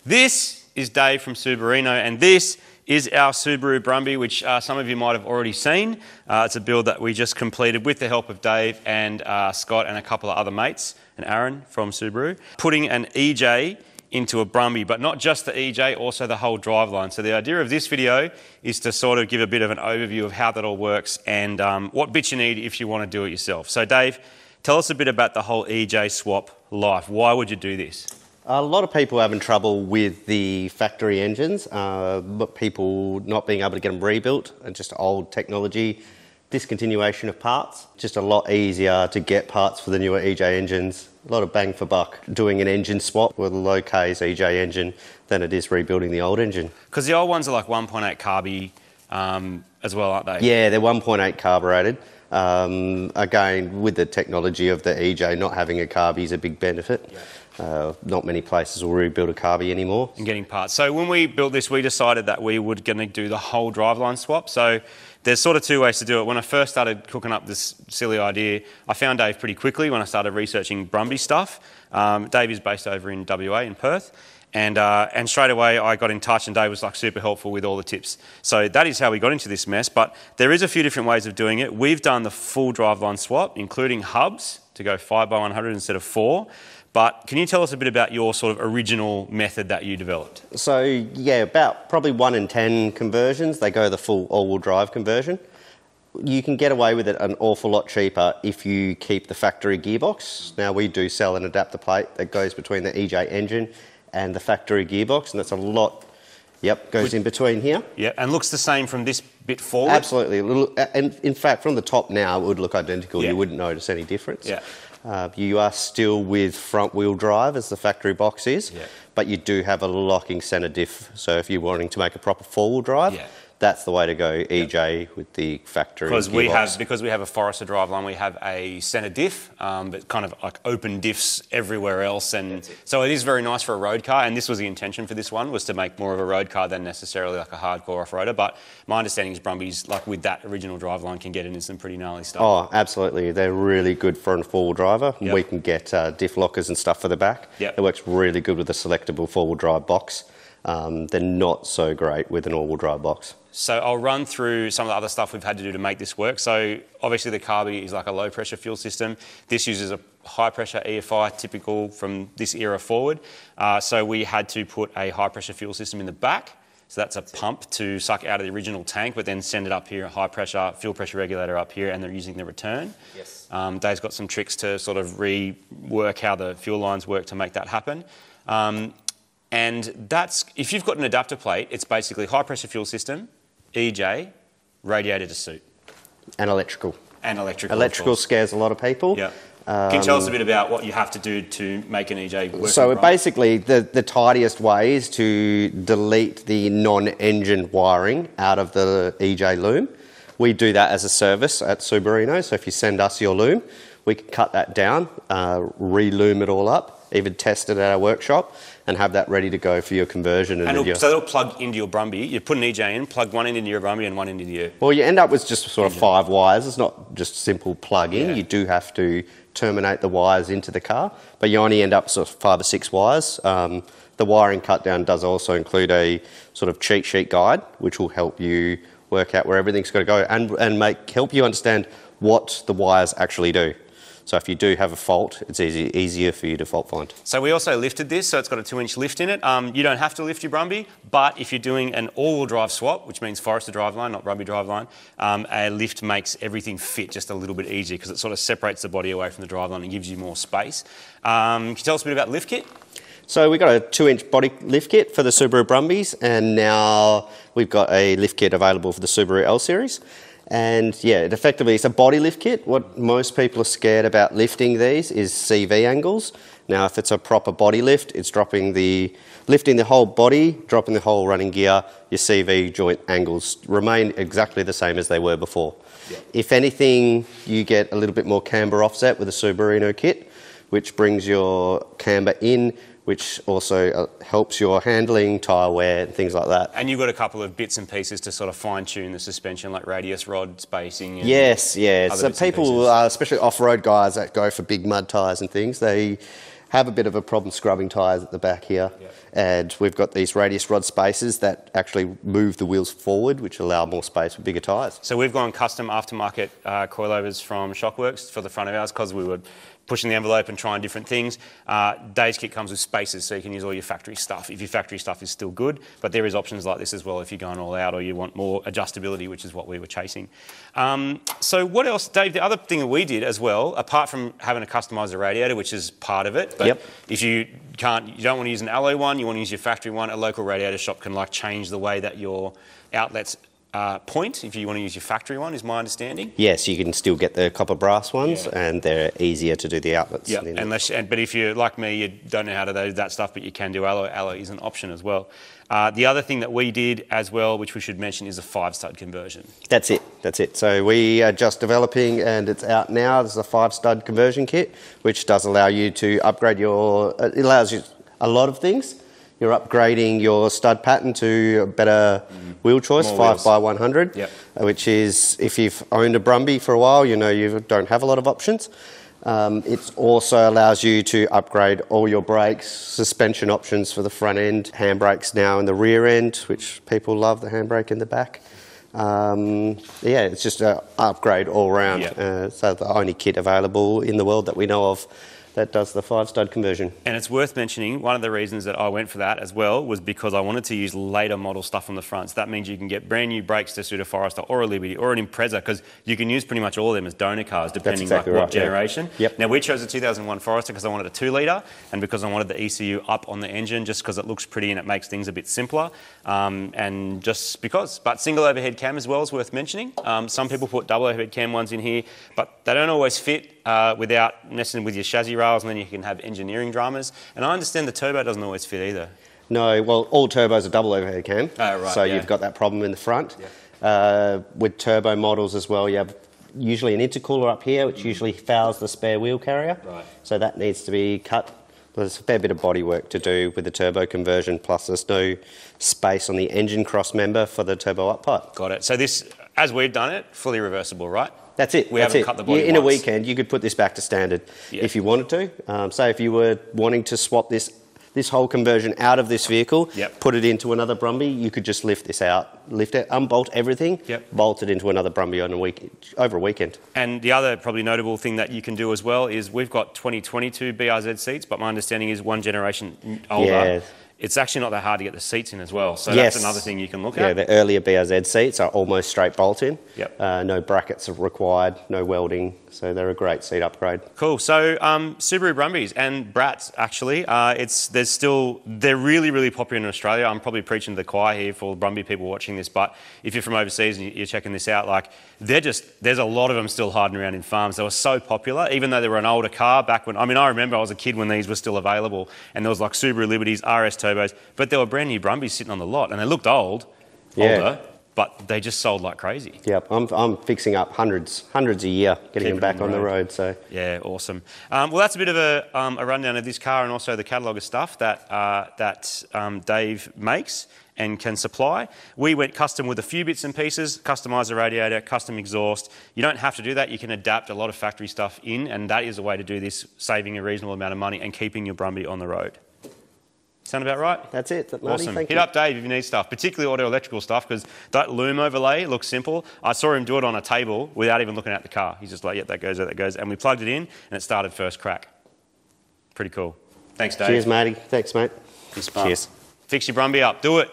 This is Dave from Subarino, and this is our Subaru Brumby, which some of you might have already seen. It's a build that we just completed with the help of Dave and Scott and a couple of other mates, and Aaron from Subaru, putting an EJ into a Brumby, but not just the EJ, also the whole driveline. So the idea of this video is to sort of give a bit of an overview of how that all works and what bits you need if you want to do it yourself. So Dave, tell us a bit about the whole EJ swap life. Why would you do this? A lot of people are having trouble with the factory engines, but people not being able to get them rebuilt and just old technology, discontinuation of parts. Just a lot easier to get parts for the newer EJ engines. A lot of bang for buck doing an engine swap with a low Ks EJ engine than it is rebuilding the old engine. Because the old ones are like 1.8 carby as well, aren't they? Yeah, they're 1.8 carbureted. Again, with the technology of the EJ, not having a carby is a big benefit. Yeah. Not many places will rebuild a carby anymore. And getting parts. So when we built this, we decided that we were going to do the whole driveline swap. So there's sort of two ways to do it. When I first started cooking up this silly idea, I found Dave pretty quickly when I started researching Brumby stuff. Dave is based over in WA, in Perth. And straight away I got in touch and Dave was like super helpful with all the tips. So that is how we got into this mess, but there is a few different ways of doing it. We've done the full driveline swap, including hubs to go 5x100 instead of 4. But can you tell us a bit about your sort of original method that you developed? So yeah, about probably 1 in 10 conversions, they go the full all-wheel drive conversion. You can get away with it an awful lot cheaper if you keep the factory gearbox. Now we do sell an adapter plate that goes between the EJ engine and the factory gearbox, and that's a lot, goes in between here. Yeah, and looks the same from this bit forward? Absolutely. And in fact, from the top now, it would look identical. Yeah. You wouldn't notice any difference. Yeah. You are still with front-wheel drive as the factory box is, but you do have a locking centre diff. So if you're wanting to make a proper four-wheel drive, that's the way to go, EJ with the factory gearbox. Because we have a Forester driveline, we have a centre diff, but kind of like open diffs everywhere else. And so it is very nice for a road car, and this was the intention for this one, was to make more of a road car than necessarily like a hardcore off-roader. But my understanding is Brumbies, like with that original driveline, can get into some pretty gnarly stuff. Oh, absolutely. They're really good for a four-wheel driver. Yep. We can get diff lockers and stuff for the back. Yep. It works really good with a selectable four-wheel drive box. They're not so great with an all-wheel drive box. So I'll run through some of the other stuff we've had to do to make this work. So obviously the carby is like a low pressure fuel system. This uses a high pressure EFI, typical from this era forward. So we had to put a high pressure fuel system in the back. So that's a pump to suck out of the original tank, but then send it up here, a high pressure fuel pressure regulator up here, and they're using the return. Yes. Dave's got some tricks to sort of rework how the fuel lines work to make that happen. And that's, if you've got an adapter plate, it's basically high pressure fuel system, EJ, radiator to suit. And electrical. And electrical. Electrical scares a lot of people. Yeah. Can you tell us a bit about what you have to do to make an EJ work? So basically, the tidiest way is to delete the non-engine wiring out of the EJ loom. We do that as a service at Subarino, so if you send us your loom, we can cut that down, re-loom it all up, even test it at our workshop, and have that ready to go for your conversion. So it'll plug into your Brumby. You put an EJ in, plug one end into your Brumby and one end into your... Well, you end up with just sort of 5 wires. It's not just simple plug-in. Yeah. You do have to terminate the wires into the car, but you only end up with sort of 5 or 6 wires. The wiring cut down does also include a sort of cheat sheet guide, which will help you work out where everything's got to go and help you understand what the wires actually do. So if you do have a fault, it's easier for you to fault find. So we also lifted this, so it's got a 2-inch lift in it. You don't have to lift your Brumby, but if you're doing an all-wheel drive swap, which means Forester driveline, not Brumby driveline, a lift makes everything fit just a little bit easier because it sort of separates the body away from the driveline and gives you more space. Can you tell us a bit about the lift kit? So we've got a 2-inch body lift kit for the Subaru Brumbies, and now we've got a lift kit available for the Subaru L Series. And yeah, it's a body lift kit. What most people are scared about lifting these is CV angles. Now, if it's a proper body lift, it's lifting the whole body, dropping the whole running gear. Your CV joint angles remain exactly the same as they were before. Yep. If anything, you get a little bit more camber offset with a Subarino kit, which brings your camber in, which also helps your handling, tyre wear, and things like that. And you've got a couple of bits and pieces to sort of fine-tune the suspension, like radius rod spacing. And yes. So people, especially off-road guys that go for big mud tyres and things, they have a bit of a problem scrubbing tyres at the back here. Yep. And we've got these radius rod spacers that actually move the wheels forward, which allow more space for bigger tyres. So we've gone custom aftermarket coilovers from Shockworks for the front of ours because we were pushing the envelope and trying different things. Dave's kit comes with spacers, so you can use all your factory stuff if your factory stuff is still good, but there is options like this as well if you're going all out or you want more adjustability, which is what we were chasing. So what else, Dave? The other thing that we did as well, apart from having to customise the radiator, which is part of it, but if you don't want to use an alloy one, you want to use your factory one, a local radiator shop can like change the way that your outlets point if you want to use your factory one, is my understanding. Yes, you can still get the copper brass ones, and they're easier to do the outlets. Yeah, but if you're like me, you don't know how to do that stuff, but you can do alloy. Alloy is an option as well. The other thing that we did as well, which we should mention, is a 5-stud conversion. That's it. So we are just developing, and it's out now. There's a 5-stud conversion kit, which does allow you to upgrade it allows you a lot of things. You're upgrading your stud pattern to a better wheel choice, 5x100, which is, if you've owned a Brumby for a while, you know you don't have a lot of options. It also allows you to upgrade all your brakes, suspension options for the front end, handbrakes now in the rear end, which people love, the handbrake in the back. It's just an upgrade all round. So the only kit available in the world that we know of that does the 5-stud conversion. And it's worth mentioning, one of the reasons that I went for that as well was because I wanted to use later model stuff on the front. So that means you can get brand new brakes to suit a Forester or a Liberty or an Impreza, because you can use pretty much all of them as donor cars, depending on what generation. Now, we chose a 2001 Forester because I wanted a 2-litre and because I wanted the ECU up on the engine, just because it looks pretty and it makes things a bit simpler. And just because. But single overhead cam as well is worth mentioning. Some people put double overhead cam ones in here, but they don't always fit without messing with your chassis rails, and then you can have engineering dramas. And I understand the turbo doesn't always fit either. No, well, all turbos are double overhead cam. Oh, right, so you've got that problem in the front. With turbo models as well, you have usually an intercooler up here, which usually fouls the spare wheel carrier. So that needs to be cut. There's a fair bit of body work to do with the turbo conversion, plus there's no space on the engine cross member for the turbo up pipe. Got it. So this, as we've done it, fully reversible, right? That's it. We haven't cut the body in a weekend, you could put this back to standard if you wanted to. Say if you were wanting to swap this whole conversion out of this vehicle, put it into another Brumby, you could just lift this out, unbolt everything, bolt it into another Brumby over a weekend. And the other probably notable thing that you can do as well is we've got 2022 BRZ seats, but my understanding is one generation older. It's actually not that hard to get the seats in as well. So that's another thing you can look at. Yeah, the earlier BRZ seats are almost straight bolt-in. No brackets are required, no welding. So they're a great seat upgrade. Cool. So Subaru Brumbies and Brats, actually, they're really, really popular in Australia. I'm probably preaching to the choir here for Brumby people watching this, but if you're from overseas and you're checking this out, like there's a lot of them still hiding around in farms. They were so popular, even though they were an older car back when, I remember I was a kid when these were still available, and there was like Subaru Liberties, RS turbos, but there were brand new Brumbies sitting on the lot, and they looked older, but they just sold like crazy. I'm fixing up hundreds a year, getting them back on the road. So yeah, awesome. Well, that's a bit of a rundown of this car and also the catalogue of stuff that Dave makes and can supply. We went custom with a few bits and pieces, customise the radiator, custom exhaust. You don't have to do that. You can adapt a lot of factory stuff in, and that is a way to do this, saving a reasonable amount of money and keeping your Brumby on the road. Sound about right? That's it, Marty. Awesome. Thank you. Hit up Dave if you need stuff, particularly auto electrical stuff, because that loom overlay looks simple. I saw him do it on a table without even looking at the car. He's just like, that goes. And we plugged it in, and it started first crack. Pretty cool. Thanks, Dave. Cheers, Marty. Thanks, mate. Cheers. Fix your Brumby up. Do it.